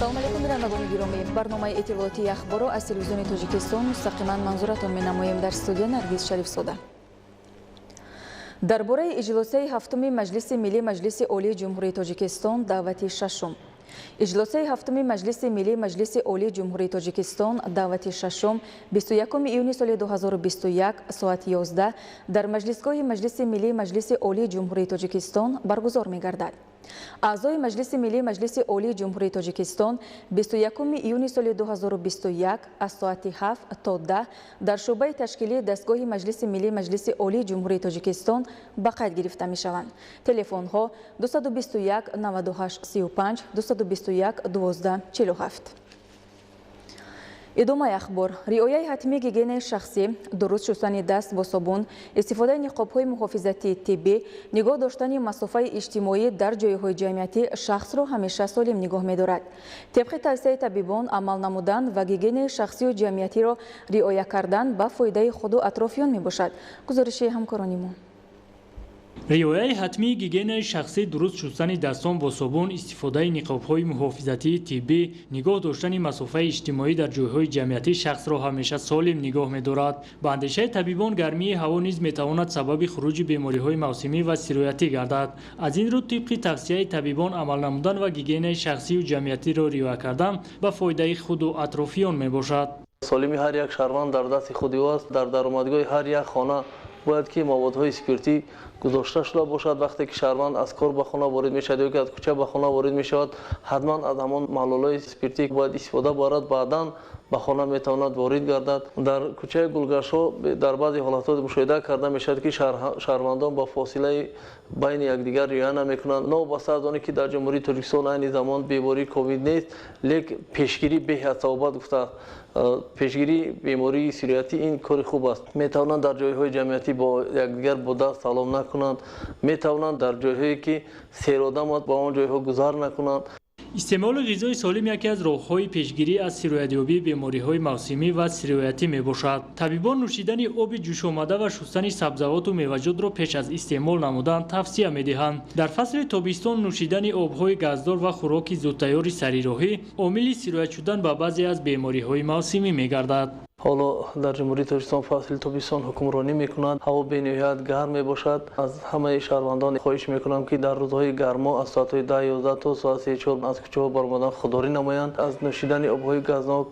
салому алейкум бинандагони гиромӣ. барномаи иттилоотии ахборо аз телевизиони Тоҷикистон мустақиман манзуратон менамоем. Дар студия Наргиз Шарифзода. дар бораи иҷлосаи ҳафтуми Маҷлиси Миллии Маҷлиси Олии Ҷумҳурии Тоҷикистон даъвати шашум. иҷлосаи ҳафтуми Маҷлиси Миллии Маҷлиси Олии Ҷумҳурии Тоҷикистон даъвати шашум 21 июни соли 2021 соати 11 дар маҷлисгоҳи Маҷлиси Миллии Маҷлиси Олии Ҷумҳурии Тоҷикистон баргузор мегардад. аъзои Маҷлиси Миллии Маҷлиси Олии Ҷумҳурии Тоҷикистон 21 июни соли 2021 аз соати 7 то 10 дар шуъбаи ташкилии дастгоҳи Маҷлиси Миллии Маҷлиси Олии Ҷумҳурии Тоҷикистон ба қайд гирифта мешаванд. Телефонҳо 221 98 35 221 12 47. идомаи ахбор. риояи ҳатмии гигиенаи шахсӣ, дуруст шустани даст бо собун, истифодаи ниқобҳои муҳофизатии тиббӣ, нигоҳ доштани масофаи иҷтимоӣ дар ҷойҳои ҷамъиятӣ шахсро ҳамеша солим нигоҳ медорад. табқи тавсияи табибон амал намудан ва гигиенаи шахсию ҷамъиятиро риоя кардан ба фоидаи худу атрофиён мебошад. гузориши ҳамкорони мо. риояи ҳатмии гигиенаи шахсӣ, дуруст шустани дастон бо собун, истифодаи ниқобҳои муҳофизатии тиббӣ, нигоҳ доштани масофаи иҷтимоӣ дар ҷойҳои ҷамъиятӣ шахсро ҳамеша солим нигоҳ медорад. ба андешаи табибон гармии ҳаво низ метавонад сабаби хуруҷи бемориҳои мавсимӣ ва сироятӣ гардад. аз ин рӯ тибқи тавсияи табибон амал намудан ва гигиенаи шахсию ҷамъиятиро риоя кардан ба фоидаи худу атрофиён мебошад. солими ҳар як шаҳрванд дар дасти худи ост. дар даромадгоҳи ҳар як хона бояд ки маводҳои спиртӣ гузошта шуда бошад. вақте ки шаҳрванд аз кор ба хона ворид мешавад ё ки аз кӯча ба хона ворид мешавад, ҳатман аз ҳамон маҳлулҳои спиртӣ бояд истифода барад, баъдан ба хона метавонад ворид гардад. дар кӯчаи Гулгаштҳо дар баъзе ҳолатҳо мушоҳида карда мешавад ки шаҳрвандон ба фосилаи байни якдигар риоя намекунанд. новобаста аз оне ки дар ҷумҳурии Тоҷикистон айни замон бемории ковид нест, лекин пешгирӣ беҳад савобат гуфта пешгирӣ бемории сироятӣ ин кори хуб аст. метавонанд дар ҷойҳои ҷамъиятӣ бо якдигар бо даст салом накунанд, метавонанд дар ҷойҳое ки серодаманд ба он ҷойҳо гузар накунанд. истеъмоли ғизои солим яке аз роҳҳои пешгирӣ аз сироятёбии бемориҳои мавсимӣ ва сироятӣ мебошад. табибон нӯшидани оби ҷӯшомада ва шустани сабзавоту меваҷотро пеш аз истеъмол намудан тавсия медиҳанд. дар фасли тобистон нӯшидани обҳои газдор ва хӯроки зудтайёри сарироҳӣ омили сироят шудан ба баъзе аз бемориҳои мавсимӣ мегардад. ҳоло дар ҷумҳурии Тоҷикистон фасли тобистон ҳукмронӣ мекунад. ҳаво бениҳоят гарм мебошад. аз ҳамаи шаҳрвандон хоҳиш мекунам ки дар рӯзҳои гармо аз соатҳои 10-11 то соат 3-4 аз кӯчаҳо баромадан худдорӣ намоянд. аз нӯшидани обҳои газнок,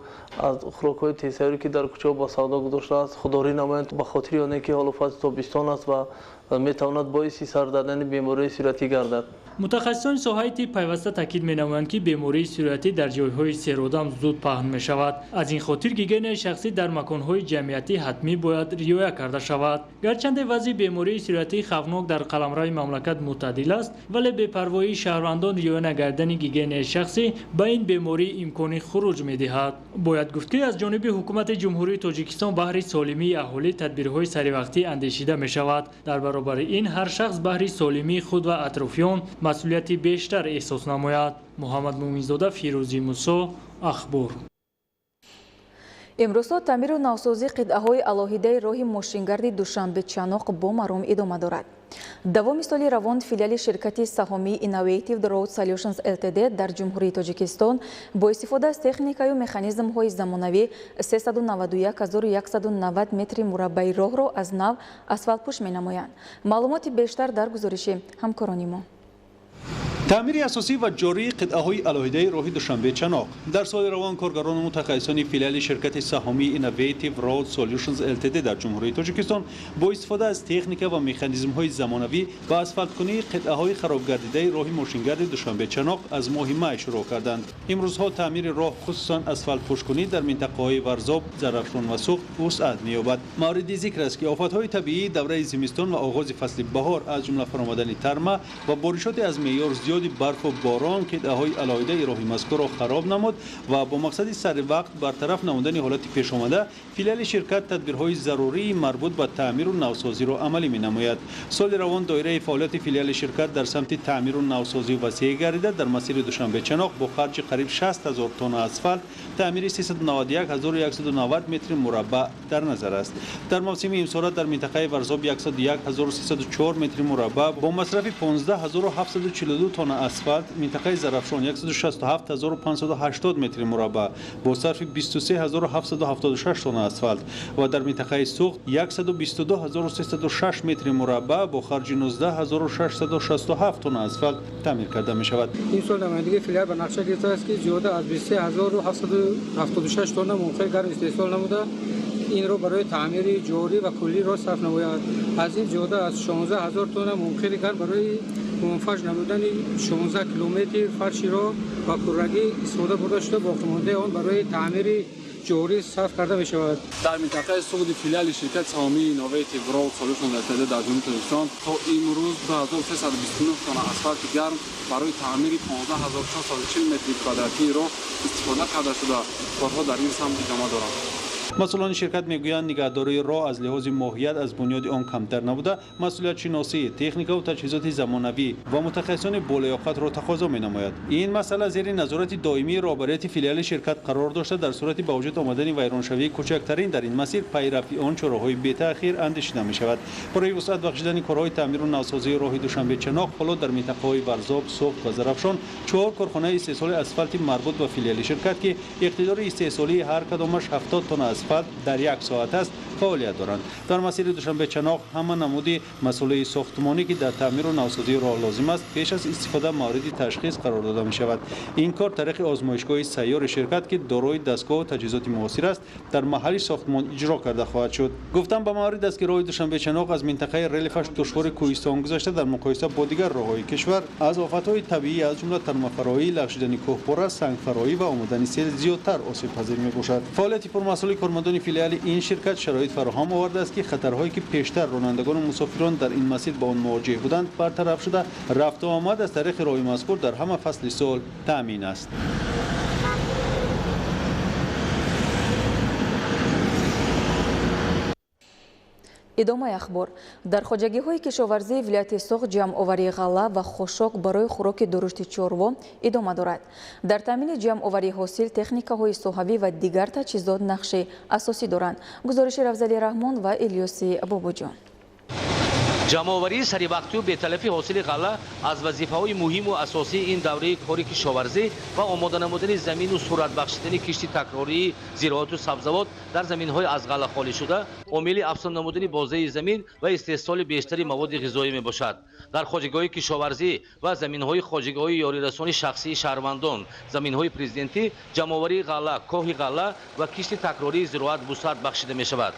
аз хӯрокҳои тезтайёре ки дар кӯчаҳо ба савдо гузоштааст худдорӣ намоянд. ба хотири оне ки ҳоло фасли тобистон аст ва метавонад боиси сар дадани бемории сироятӣ гардад. мутахассисони соҳаи тиб пайваста таъкид менамоянд ки бемории сироятӣ дар ҷойҳои серодам зуд паҳн мешавад. аз ин хотир гигиенаи шахсӣ дар маконҳои ҷамъиятӣ ҳатмӣ бояд риоя карда шавад. гарчанде вазъи бемории сироятӣ хавфнок дар қаламрави мамлакат мӯътадил аст, вале бепарвоии шаҳрвандон риоя накардани гигиенаи шахсӣ ба ин беморӣ имкони хуруҷ медиҳад. бояд гуфт ки аз ҷониби ҳукумати ҷумҳурии Тоҷикистон баҳри солимии аҳолӣ тадбирҳои саривақтӣ андешида мешавад. дар баробари ин ҳар шахс баҳри солимии худ ва атрофиён масъулияти бештар эҳсос намояд. муҳаммад муъминзода, фирӯзи мусо, ахбор. имрӯзҳо таъмиру навсозии қитъаҳои алоҳидаи роҳи мошингарди Душанбе-Чаноқ бо маром идома дорад. давоми соли равон филиали ширкати саҳомии Innovative Road Solutions Ltd дар ҷумҳурии Тоҷикистон бо истифода аз техникаю механизмҳои замонавӣ 391,190 метри мураббаи роҳро аз нав асфалтпӯш менамоянд. маълумоти бештар дар гузориши ҳамкорони мо. таъмири асосӣ ва ҷории қитъаҳои алоҳидаи роҳи Душанбе-Чаноқ дар соли равон коргарону мутахассисони филиали ширкати саҳомии Innovative Road Solutions Ltd дар ҷумҳурии Тоҷикистон бо истифода аз техника ва механизмҳои замонавӣ ба асфалткунии қитъаҳои харобгардидаи роҳи мошингарди Душанбе-Чаноқ аз моҳи май шурӯъ карданд. имрӯзҳо таъмири роҳ хусусан асфалтпӯшкунӣ дар минтақаҳои Варзоб, Зарафшон ва Суғд вусъат меёбад. мавриди зикр аст ки офатҳои табиӣ давраи зимистон ва оғози фасли баҳор аз ҷумла фаромадани тарма ва боришоти аз меъёр зиёди барфу борон қитъаҳои алоҳидаи роҳи мазкурро хароб намуд ва бо мақсади саривақт бартараф намудани ҳолати пешомада филиали ширкат тадбирҳои зарурии марбут ба таъмиру навсозиро амалӣ менамояд. соли равон доираи фаъолияти филиали ширкат дар самти таъмиру навсозӣ васеъ гардида. дар масири Душанбе-Чаноқ бо харҷи қариб 60 000 тонна асфальт таъмири 391,190 метри мураббаъ дар назар аст. дар мавсими имсора дар минтақаи Варзоб 101,304 метри мураббаъ бо масрафи 15,742 тонна تن اسفالت، منطقه زرافشان 167580 متر مربع با صرف 23776 تن اسفالت و در منطقه سوخت 122306 متر مربع با خرج 19667 تن اسفالت تعمیر کرده می شود. این سال نمایندگی فیلیال به نقشه گرفته است که زیاده از 23776 تن منخر گرم استحصال نموده. این رو برای تعمیر جوری و کلی را صرف نماید. از این زیاده از 16000 تن منخر گرم برای منفجر نمودن 16 کیلومتر فرشی را و کرگی استفاده برده شده. باقی مانده آن برای تعمیر جوری صرف کرده می شود. در منطقه سوخت فیلیال شرکت سهامی اینوویتیو رود سولوشنز التد در جمهوری تاجیکستان تا امروز 2329 تن اسفالت گرم برای تعمیر 15440 متر کوادراتی را استفاده کرده شده. کارها در این سمت ادامه دارد. مسئولان شرکت میگویند نگهداری راه از لحاظ ماهیت از بنیاد آن کمتر نبوده، مسئولیت شناسی، تکنیک و تجهیزات زمانوی و متخصصان بالیاقت را تقاضا می‌نماید. این مسئله زیر نظارت دائمی رهبری فیلیال شرکت قرار داشته در صورت به وجود آمدن ویرانشوی کوچکترین در این مسیر پیرفی آن چراهای بی‌تأخیر اندیشیده می‌شود. برای وسعت بخشیدن کارهای تعمیر و نوسازی راه دوشنبه چناق حالا در منطقه‌های ورزاب، سوخت و زرافشان 4 کارخانه استحصال اسفالت مربوط به فیلیال شرکت که اقتدار استحصالی هر کدامش 70 تن اسفالت در یک ساعت است فعالیت دارند. در مسیر دوشنبه چناق همه نمودی مسئله ساختمانی که در تعمیر و نوسازی راه لازم است پیش از استفاده مورد تشخیص قرار داده می شود. این کار طریق آزمایشگاه سیار شرکت که دارای دستگاه و تجهیزات معاصر است در محل ساختمان اجرا کرده خواهد شد. گفتم به مورد است که راه دوشنبه چناق از منطقه ریلیفش دشوار کوهستان گذشته در مقایسه با دیگر راههای کشور از آفت‌های طبیعی از جمله ترمفرایی، لغزیدن کوهپاره، سنگفرایی و آمدن سیل زیادتر آسیب پذیر می‌باشد. فعالیت پرمسئله کارمندان فیلیال این شرکت شرایط فراهم آورده است که خطرهایی که پیشتر رانندگان و مسافران در این مسیر با آن مواجه بودند برطرف شده. رفت و آمد از طریق راه مذکور در همه فصل سال تأمین است. ادامه اخبار در хоҷагӣ ҳои кишоварзии вилояти Соғ ҷамъоварии ғалла ва хушок барои хӯроки дурушти чорво идома дорад. дар таъмини ҷамъоварии ҳосил техникаҳои соҳавӣ ва дигар таҷҳизот нақши асосӣ доранд. гузориши Равзали Раҳмон ва Илёси Бобоҷон. ҷамъоварии саривақтию беталафи ҳосили ғалла аз вазифаҳои муҳиму асосии ин давраи кори кишоварзӣ ва омода намудани замину суръатбахшидани кишти такрории зироату сабзавот дар заминҳои аз ғалла холӣ шуда омили афзун намудани бозаи замин ва истеҳсоли бештари маводи ғизоӣ мебошад. дар хоҷагоҳи кишоварзӣ ва заминҳои хоҷагоҳи ёрирасони шахсии шаҳрвандон, заминҳои президентӣ, ҷамъоварии ғалла, коҳи ғалла ва кишти такрории зироат вусъат бахшида мешавад.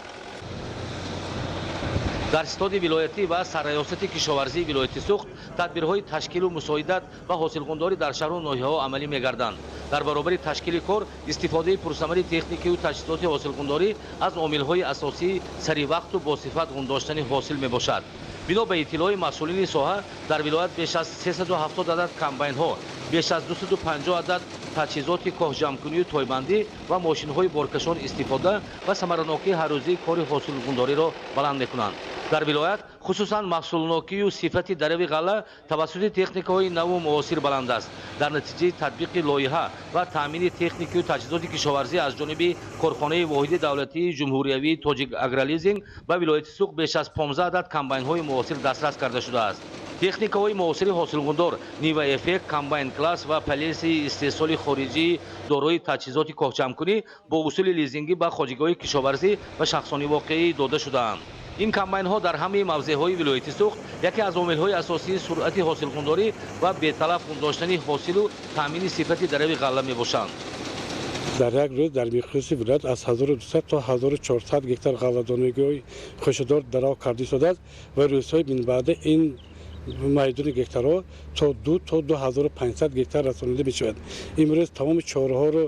дар ситоди вилоятӣ ва сарраёсати кишоварзии вилояти Суғд тадбирҳои ташкилу мусоидат ва ҳосилгундорӣ дар шаҳру ноҳияҳо амалӣ мегарданд. дар баробари ташкили кор истифодаи пурсамари техникию таҷҳизоти ҳосилгундорӣ аз омилҳои асосии саривақту босифат гундоштани ҳосил мебошад. бино ба иттилои масъулини соҳа дар вилоят беш аз 370 адад комбайнҳо, беш аз 250 адад таҷҳизоти коҳҷамъкунию тойбандӣ ва мошинҳои боркашон истифода ва самаранокии ҳаррӯзии кори ҳосилгундориро баланд мекунанд. дар вилоят хусусан маҳсулнокию сифати дарави ғалла тавассути техникаҳои наву муосир баланд аст. дар натиҷаи татбиқи лоиҳа ва таъмини техникию таҷҳизоти кишоварзӣ аз ҷониби корхонаи воҳиди давлатии ҷумҳуриявии тоҷик агролизинг ба вилояти Суғд беш аз 15 адад комбайнҳои муосир дастрас карда шудааст. техникаҳои муосири ҳосилгундор, нива эффект, комбайн класс ва палеси истеҳсоли хориҷии дорои таҷҳизоти коҳҷамъкунӣ бо усули лизингӣ ба хоҷагоҳи кишоварзӣ ва шахсони воқеӣ дода шудаанд. ин комбайнҳо дар ҳамаи мавзеъҳои вилояти Суғд яке аз омилҳои асосии суръати ҳосилгундорӣ ва беталаф гундоштани ҳосилу таъмини сифати дарави ғалла мебошанд. дар як рӯз дар миқёси вилоят аз 1200 то 1400 гектар ғалладонагиҳои хушкдор даро карда шудааст ва рӯзҳои минбаъда ин майдони гектарҳо то 2 то 2500 гектар расонида мешавад. имрӯз тамоми чораҳоро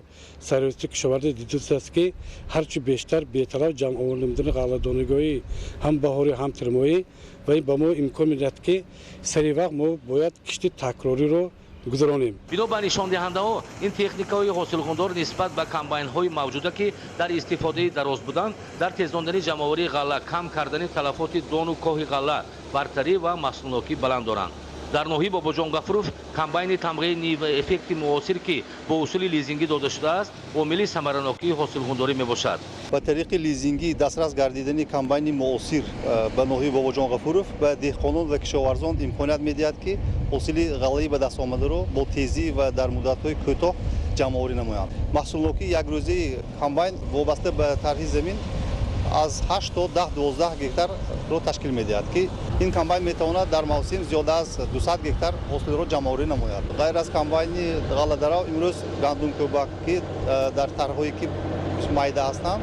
саррёсати кишоварзӣ дидааст ки ҳарчи бештар беталаф ҷамъоварӣ намудани ғалладонагиҳои ҳам баҳорӣ ҳам тирмоӣ ва ин ба мо имкон медиҳад ки саривақт мо бояд кишти такрориро гузаронем. бино ба нишондиҳандаҳо ин техникаҳои ҳосилгундор нисбат ба комбайнҳои мавҷуда ки дар истифодаи дароз буданд дар тезондани ҷамъоварии ғалла, кам кардани талафоти дону коҳи ғалла, бартарӣ ва маҳсулнокӣ баланд доранд. дар ноҳияи бобоҷон гафуров комбайни тамғии еффекти муосир ки бо усули лизингӣ дода шудааст омили самаранокии ҳосилгундорӣ мебошад. ба тариқи лизингӣ дастрас гардидани комбайни муосир ба ноҳияи бобоҷон гафуров ба деҳқонон ва кишоварзон имконият медиҳад ки ҳосили ғаллаи ба дастомадаро бо тезӣ ва дар муддатҳои кӯтоҳ ҷамъоварӣ намоянд. маҳсулнокии якрӯзаи комбайн вобаста ба тарҳи замин аз 8 то 10-12 гектарро ташкил медиҳад ки ин комбайн метавонад дар мавсим зиёда аз 200 гектар ҳосилро ҷамъоварӣ намояд. ғайр аз комбайни ғалладарав имрӯз гандумкӯбак ки дар тарҳҳое ки майда ҳастанд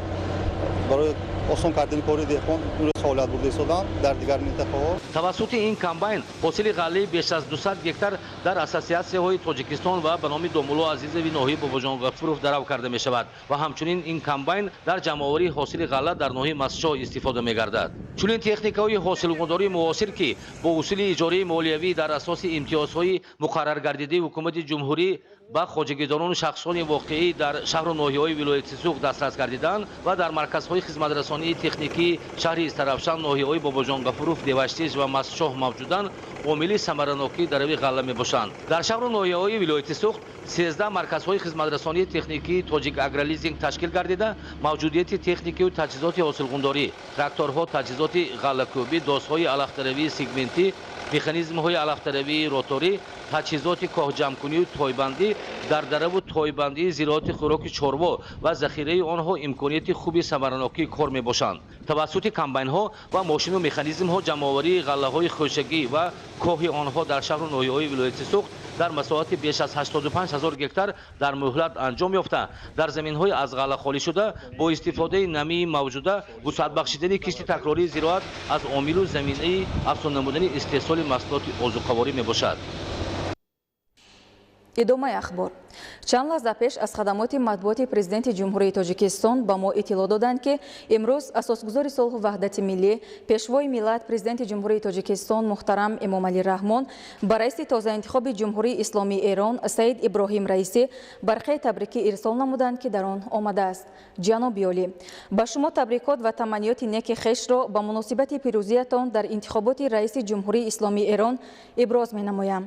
барои осон кардани кори деҳқон имрӯз фаъолият бурда истоданд дар дигар минтақаҳо. тавассути ин комбайн ҳосили ғаллаи беш аз 200 гектар дар ассотсиатсияҳои тоҷикистон ва ба номи домулло азизови ноҳияи бобоҷон гафуров дарав карда мешавад ва ҳамчунин ин комбайн дар ҷамъоварии ҳосили ғалла дар ноҳияи мастчоҳ истифода мегардад. чунин техникаҳои ҳосилгундории муосир ки бо усули иҷораи молиявӣ дар асоси имтиёзҳои муқарраргардидаи ҳукумати ҷумҳурӣ ба хоҷагидорону шахсони воқеӣ дар шаҳру ноҳияҳои вилояти Суғд дастрас гардиданд ва дар марказҳои хизматрасонии техникии шаҳри Истарафшан, ноҳияҳои бобоҷон гафуров, Деваштиҷ ва Мастчоҳ мавҷуданд, омили самаранокии дарави ғалла мебошанд. дар шаҳру ноҳияҳои вилояти Суғд 13 марказҳои хизматрасонии техникии Тоҷик Агролизинг ташкил гардида, мавҷудияти техникию таҷҳизоти ҳосилгундорӣ, тракторҳо, таҷҳизоти ғаллакӯбӣ, достҳои алахтаравии сегментӣ, механизмҳои алахтаравии роторӣ, таҷҳизоти коҳҷамъкунию тойбандӣ, дардараву тойбандии зироати хӯроки чорво ва захираи онҳо имконияти хуби самаранокии кор мебошанд. тавассути комбайнҳо ва мошину механизмҳо ҷамъоварии ғаллаҳои хӯшагӣ ва коҳи онҳо дар шаҳру ноҳияҳои вилояти Суғд дар масоҳати беш аз 85 000 гектар дар муҳлат анҷом ёфта, дар заминҳои аз ғалла холӣ шуда бо истифодаи намии мавҷуда вусъатбахшидани кишти такрории зироат аз омилу заминаи афзун намудани истеҳсоли маҳсулоти озуқаворӣ мебошад. идомаи ахбор. чанд лаҳза пеш аз хадамоти матбуоти президенти ҷумҳурии Тоҷикистон ба мо иттилоъ доданд ки имрӯз асосгузори сулҳу ваҳдати миллӣ, пешвои миллат президенти ҷумҳурии Тоҷикистон муҳтарам Эмомалӣ Раҳмон ба раиси тозаинтихоби ҷумҳурии исломии Эрон Саид Иброҳим Раисӣ барқаи табрикӣ ирсол намуданд ки дар он омадааст. ҷаноби олӣ, ба шумо табрикот ва таманниёти неки хешро ба муносибати пирӯзиятон дар интихоботи раиси ҷумҳурии исломии Эрон иброз менамоям.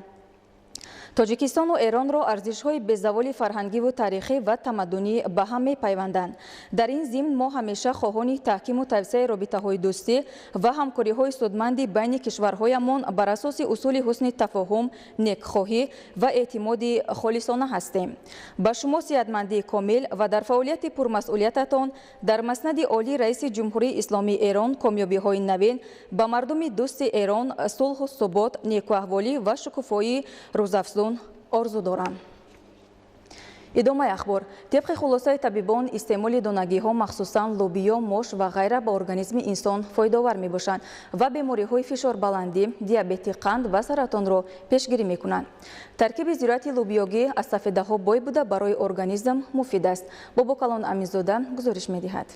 Тоҷикистону Эронро арзишҳои безаволи фарҳангиву таърихӣ ва тамаддунӣ ба ҳам мепайванданд. дар ин зимн мо ҳамеша хоҳони таҳкиму тавсеяи робитаҳои дӯстӣ ва ҳамкориҳои судманди байни кишварҳоямон бар асоси усули ҳусни тафоҳум, некхоҳӣ ва эътимоди холисона ҳастем. ба шумо сиҳатмандии комил ва дар фаъолияти пурмасъулиятатон дар маснади олии раиси ҷумҳурии исломии Эрон комёбиҳои навин ба мардуми дӯсти Эрон сулҳу субот, некуаҳволӣ ва шукуфоии рӯзафзун орзу дорам. идомаи ахбор. тибқи хулосаи табибон, истеъмоли донагиҳо махсусан лӯбиё, мош ва ғайра ба организми инсон фоидаовар мебошанд ва бемориҳои фишорбаландӣ, диабети қанд ва саратонро пешгирӣ мекунанд. таркиби зироати лӯбиёгӣ аз сафедаҳо бой буда барои организм муфид аст. бобокалон аминзода гузориш медиҳад.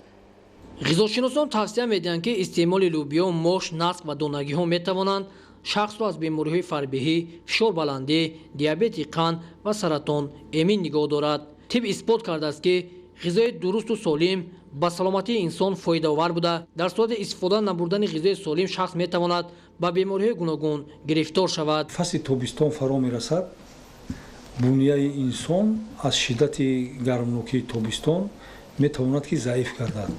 ғизошиносон тавсия медиҳанд ки истеъмоли лӯбиё, мош, наск ва донагиҳо метавонанд шахсро аз бемориҳои фарбеҳӣ, фишорбаландӣ, диабети қанд ва саратон эмин нигоҳ дорад. тиб исбот кардааст ки ғизои дурусту солим ба саломатии инсон фоидаовар буда, дар сурати истифода набурдани ғизои солим шахс метавонад ба бемориҳои гуногун гирифтор шавад. фасли тобистон фаро мерасад. бунияи инсон аз шиддати гармнокии тобистон метавонад ки заиф гардад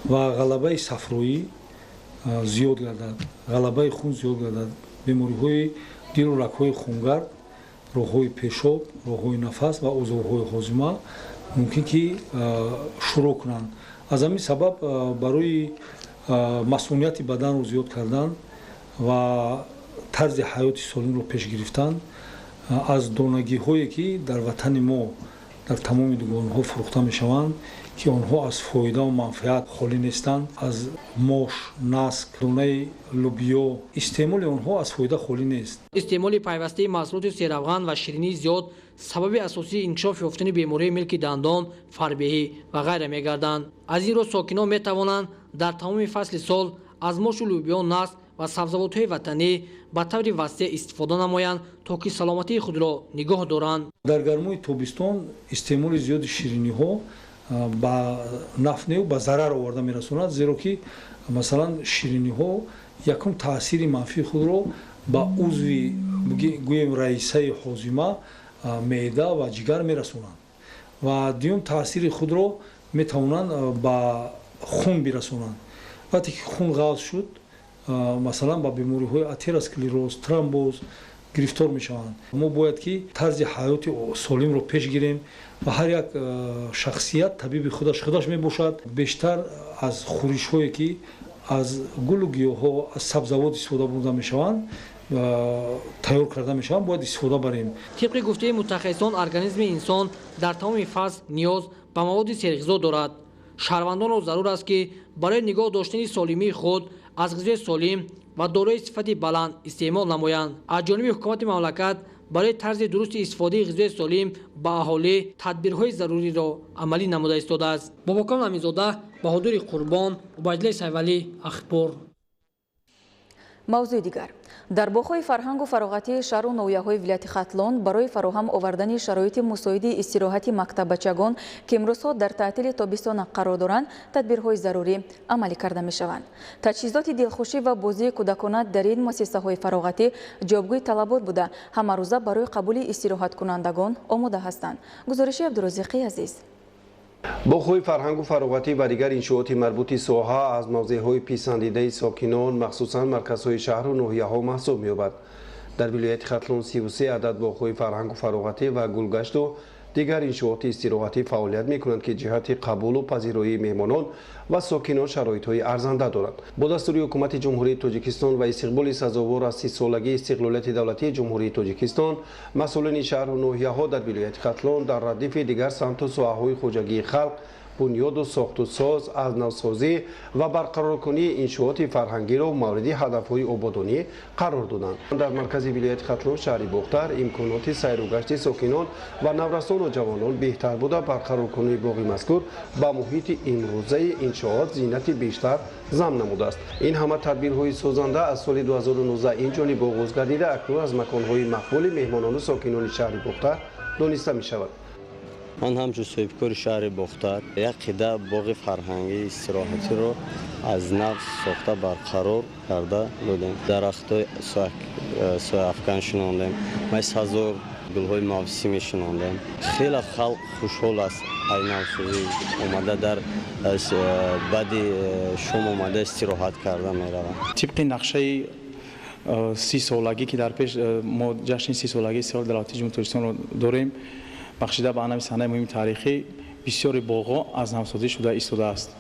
ва ғалабаи сафроӣ зиёд гардад, ғалабаи хун зиёд гардад, бемориҳои дилу рагҳои хунгард, роҳҳои пешоб, роҳҳои нафас ва узвҳои ҳозима мумкин ки шурӯъ кунанд. аз ҳамин сабаб барои масъунияти баданро зиёд кардан ва тарзи ҳаёти солимро пеш гирифтан аз донагиҳое ки дар ватани мо дар тамоми дугонаҳо фурӯхта мешаванд ки онҳо аз фоида ва манфиат холӣ нестанд, аз мош, наск, донаи лӯбиё, истеъмоли онҳо аз фоида холӣ нест. истеъмоли пайвастаи маҳсулоти серавған ва ширинии зиёд сабаби асосии инкишоф ёфтани бемории милки дандон, фарбеҳӣ ва ғайра мегарданд. аз ин ро сокинон метавонанд дар тамоми фасли сол аз мошу лӯбиё, наск ва сабзавотҳои ватанӣ ба таври васеъ истифода намоянд, то ки саломатии худро нигоҳ доранд. дар гармои тобистон истеъмоли зиёди шириниҳо ба нафъ ба зарар оварда мерасонад, зеро ки масалан шириниҳо якум таъсири манфии худро ба узви гӯем раисаи ҳозима меъда ва ҷигар мерасонанд ва дуюм таъсири худро метавонанд ба хун бирасонанд. вақте ки хун ғафз шуд масалан ба бемориҳои атеросклероз, тромбоз гирифтор мешаванд. мо бояд ки тарзи ҳаёти солимро пеш гирем ва ҳар як шахсият табиби худаш мебошад. бештар аз хӯришҳое ки аз гулу гиёҳҳо аз сабзавот истифода бурда мешаванд тайёр карда мешаванд бояд истифода барем. тибқи гуфтаи мутахассисон организми инсон дар тамоми фазл ниёз ба маводи серғизо дорад. шаҳрвандонро зарур аст ки барои нигоҳ доштани солимии худ аз ғизои солим ва дорои сифати баланд истеъмол намоянд. аз ҷониби ҳукумати мамлакат барои тарзи дурусти истифодаи ғизои солим ба аҳолӣ тадбирҳои заруриро амалӣ намуда истодааст. бобокон аминзода, баҳодури қурбон, убайдуллаи сайвалӣ, ахбор. мавзӯи дигар дар боғҳои фарҳангу фароғатии шаҳру ноҳияҳои вилояти хатлон барои фароҳам овардани шароити мусоиди истироҳати мактабачагон ки имрӯзҳо дар таътили тобистон қарор доранд тадбирҳои зарурӣ амалӣ карда мешаванд. таҷҳизоти дилхушӣ ва бозии кӯдакона дар ин муассисаҳои фароғатӣ ҷавобгӯи талабот буда ҳамарӯза барои қабули истироҳаткунандагон омода ҳастанд. гузориши абдурозиқи азиз. боғҳои фарҳангу фароғатӣ ва дигар иншооти марбути соҳа аз мавзеъҳои писандидаи сокинон махсусан марказҳои шаҳру ноҳияҳо маҳсуб меёбад. дар вилояти хатлон 33 адад боғҳои фарҳангу фароғатӣ ва гулгашту дигар иншооти истироҳатӣ фаъолият мекунанд ки ҷиҳати қабулу пазироии меҳмонон ва сокинон шароитҳои арзанда доранд. бо дастури ҳукумати ҷумҳурии тоҷикистон ва истиқболи сазовор аз 30 солагии истиқлолияти давлатии ҷумҳурии тоҷикистон масъулини шаҳру ноҳияҳо дар вилояти хатлон дар радифи дигар самту соҳаҳои хоҷагии халқ бунёду сохту соз аз навсозӣ ва барқароркунии иншооти фарҳангиро мавриди ҳадафҳои ободонӣ қарор доданд. дар маркази вилояти хатлон шаҳри бохтар имконоти сайру гашти сокинон ва наврасону ҷавонон беҳтар буда барқароркунии боғи мазкур ба муҳити имрӯзаи иншоот зиннати бештар зам намудааст. ин ҳама тадбирҳои созанда аз соли 2019 инҷониб оғоз гардида акнун аз маконҳои мақбули меҳмонону сокинони шаҳри бохтар дониста мешавад. من همچون صاحبکار شهر بختر یک قطعه باغ فرهنگی استراحتی رو از نو ساخته برقرار کرده بودیم. درخت‌های سایه افکن شناندیم. ما هزار گل‌های موسمی شناندیم. خیلی خلق خوشحال است. این نوسازی اومده در بعد شام اومده استراحت کرده می‌روند. طبق نقشه 30 سالگی که در پیش ما جشن 30 سالگی استقلال دولتی جمهوری تاجیکستان رو داریم. بخشیده به عنوان صحنه مهم تاریخی بسیاری باغ‌ها از نوسازی شده ایستاده است.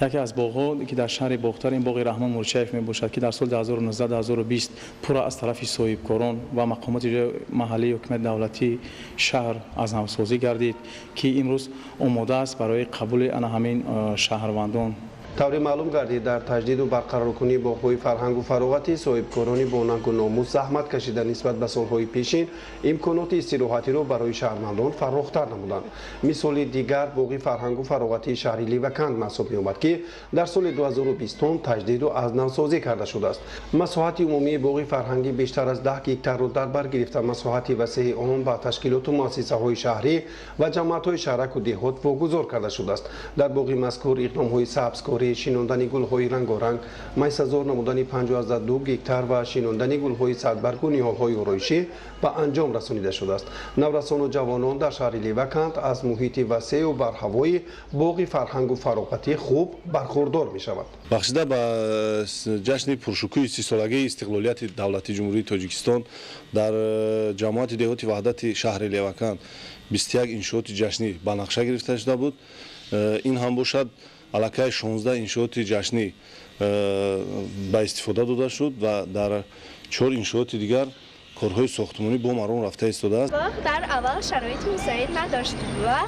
یکی از باغ‌ها که در شهر بختر این باغ رحمان مورچه‌یف میباشد که در سال 2019 2020 پورا از طرف صاحبکاران و مقامات محلی حکومت دولتی شهر از نوسازی گردید که امروز آماده است برای قبول همین شهروندان. тавре маълум гардид дар таҷдиду барқароркунии боғҳои фарҳангу фароғатӣ соҳибкорони бо нангу номус заҳмат кашида нисбат ба солҳои пешин имконоти истироҳатиро барои шаҳрвандон фарохтар намуданд. мисоли дигар боғи фарҳангу фароғатии шаҳри ливаканд маҳсуб меёбад ки дар соли 2020 таҷдиду аз навсозӣ карда шудааст. масоҳати умумии боғи фарҳангӣ бештар аз 10 гектарро дар бар гирифта масоҳати васеъи он ба ташкилоту муассисаҳои шаҳрӣ ва ҷамъиятҳои шаҳраку деҳот вогузор карда шудааст. дар боғи мазкур иқдомҳои сабзкорӣ шинондани гулҳои рангоранг, майсазор намудани 52 гектар ва шинондани гулҳои садбаргу ниҳолҳои ороишӣ ба анҷом расонида шудааст. наврасону ҷавонон дар шаҳри ливаканд аз муҳити васеъу барҳавои боғи фарҳангу фароғатӣ хуб бархурдор мешаванд. бахшида ба ҷашни пуршукӯи 30 солагии истиқлолияти давлати ҷумҳурии тоҷикистон дар ҷамоати деҳоти ваҳдати шаҳри ливаканд 21 иншооти ҷашнӣ ба нақша гирифта шуда буд. ин ҳам бошад аллакай 16 иншооти ҷашнӣ ба истифода дода шуд ва дар 4 иншооти дигар корҳои сохтмонӣ бо маром рафта истодааст. дар аввал шароити мусоид надошт ва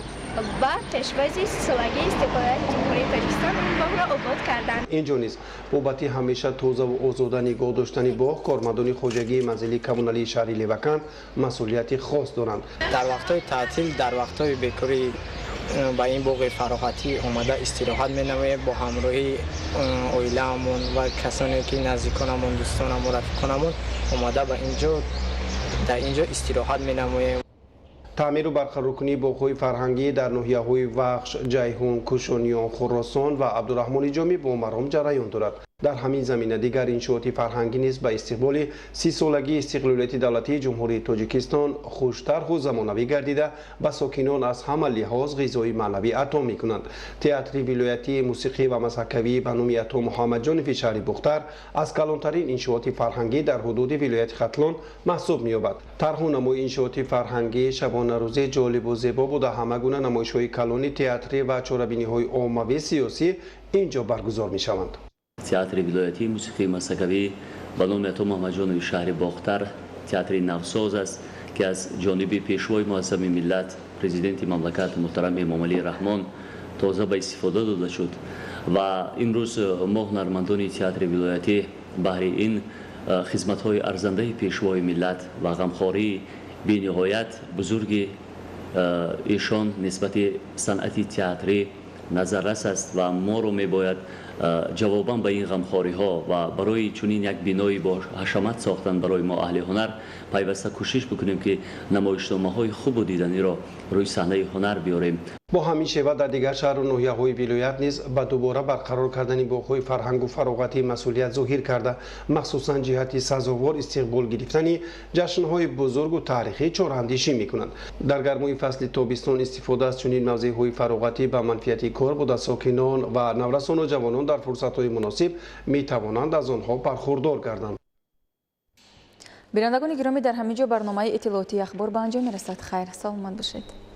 ба пешвази солагии истиқлолияти ҷумҳурии тоҷикистон ин боғро обод карданд. инҷо низ бобати ҳамеша тозаву озода нигоҳ доштани боғ кормандони хоҷагии манзилии коммуналии шаҳри ливаканд масъулияти хос доранд. дар вақтҳои таътил дар вақтҳои бекорӣ ба ин боғи фароғатӣ омада истироҳат менамоем бо ҳамроҳи оилаамон ва касоне ки наздиконамон дӯстонамон рафиқонамон омада ба инҷо дар инҷо истироҳат менамоем. таъмиру барқароркунии боғҳои фарҳангӣ дар ноҳияҳои вахш, ҷайҳун, кушониён, хӯросон ва абдураҳмони ҷомӣ бо маром ҷараён дорад. در همین زمینه دیگر انشاءات فرهنگی نیز به استقبال 30 سالگی استقلالیت دولتی جمهوری تاجیکستان خوش‌طرح و زمانوی گردیده به ساکنان از همه لحاظ غذای معنوی عطا می‌کنند. تئاتر ولایتی موسیقی و مسکوی به نام عطا محمد جانفی شهر بختر از کلانترین انشاءات فرهنگی در حدود ولایت ختلان محسوب می‌یابد. طرح و نمای انشاءات فرهنگی شبانه روزی جالب و زیبا بوده همه گونه نمایش‌های کلانی تئاتری و چاره‌بینی‌های عامه سیاسی اینجا برگزار می‌شوند. تئاتر ولایتی موسیقی مسکوی به نام عطا محمد جانفی شهر باختر تئاتر نوساز است که از جانب پیشوای معظم ملت پرزیدنت مملکت محترم امام علی رحمان تازه به استفاده داده شد و امروز ما هنرمندان تئاتر ولایتی بهر این خدمت‌های ارزنده پیشوای ملت و غمخواری بی‌نهایت بزرگ ایشان نسبت صنعت تئاتری نظررس است و ما رو میباید جواباً به این غمخواری ها و برای چنین یک بینایی با حشمت ساختن برای ما اهل هنر پیوسته کوشش بکنیم که نمایشنامه های خوب و دیدنی را روی صحنه هنر بیاریم. با همین شیوه در دیگر شهر و ناحیه‌های ولایت نیز به دوباره برقرار کردن باغ‌های فرهنگ و فراغتی مسئولیت ظاهر کرده، مخصوصاً جهت سزاوار استقبال گرفتن جشن‌های بزرگ و تاریخی چهارندیشی می‌کنند. در گرمای فصل تابستان استفاده از چنین موضع‌های فراغتی به منفعت کار بوده ساکنان و نورسان و جوانان در فرصت‌های مناسب می‌توانند از آنها برخوردار گردند. بینندگان گرامی در همینجا برنامه اطلاعاتی اخبار به انجام می‌رسد. خیر سلامت باشید.